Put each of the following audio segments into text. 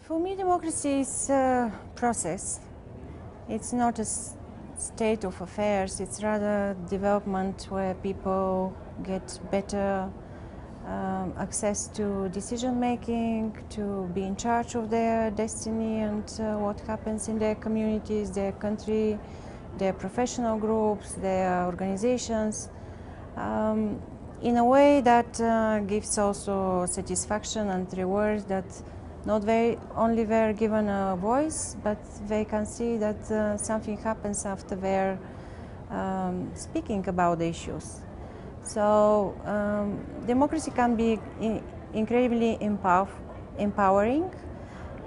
For me, democracy is a process. It's not a state of affairs, it's rather development where people get better access to decision making, to be in charge of their destiny and what happens in their communities, their country, their professional groups, their organizations, in a way that gives also satisfaction and reward, that not only they're given a voice, but they can see that something happens after they're speaking about the issues. So democracy can be incredibly empowering,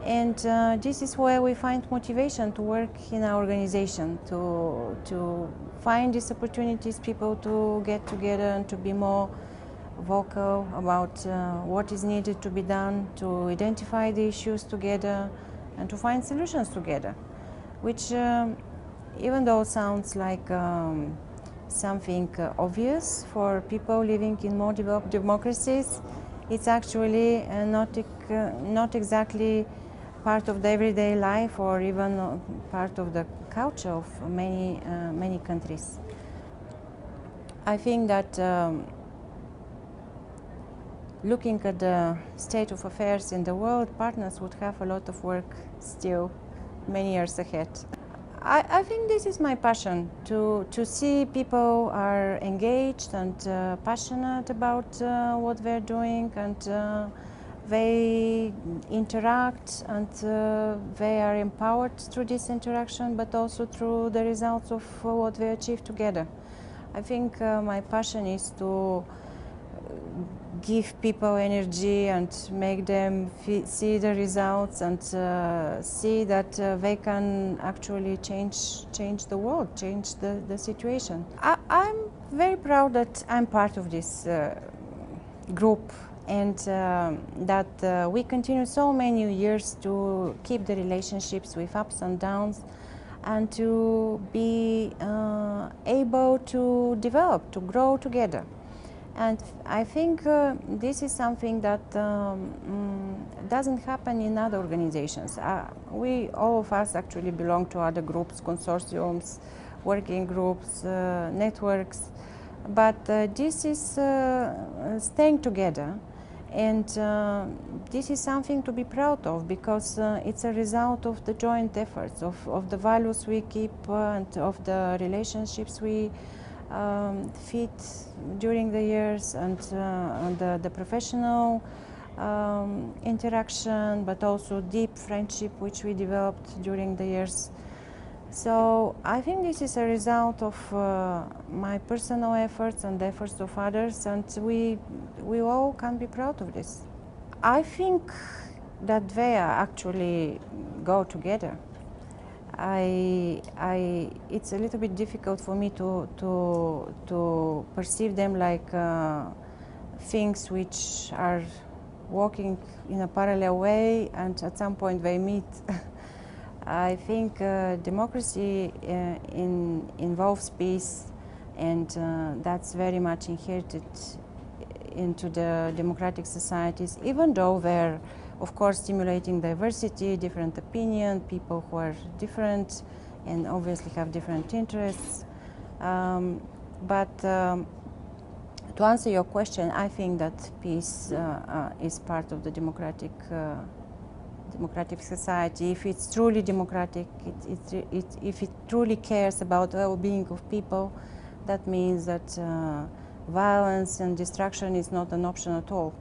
and this is where we find motivation to work in our organization, to find these opportunities, people to get together and to be more vocal about what is needed to be done, to identify the issues together and to find solutions together, which even though sounds like something obvious for people living in more developed democracies, it's actually not exactly part of the everyday life or even part of the culture of many countries. I think that looking at the state of affairs in the world, partners would have a lot of work still many years ahead. I think this is my passion, to see people are engaged and passionate about what they're doing, and they interact, and they are empowered through this interaction, but also through the results of what they achieve together. I think my passion is to give people energy and make them see the results and see that they can actually change the world, change the situation. I'm very proud that I'm part of this group, and that we continue so many years to keep the relationships with ups and downs, and to be able to develop, to grow together. And I think this is something that doesn't happen in other organizations. All of us actually belong to other groups, consortiums, working groups, networks, but this is staying together, and this is something to be proud of, because it's a result of the joint efforts, of the values we keep and of the relationships we fit during the years, and the professional interaction, but also deep friendship which we developed during the years. So I think this is a result of my personal efforts and the efforts of others, and we all can be proud of this. I think that they actually go together. It's a little bit difficult for me to perceive them like things which are walking in a parallel way and at some point they meet. I think democracy involves peace, and that's very much inherited into the democratic societies, even though they're of course stimulating diversity, different opinion, people who are different and obviously have different interests. But to answer your question, I think that peace is part of the democratic society. If it's truly democratic, if it truly cares about the well-being of people, that means that violence and destruction is not an option at all.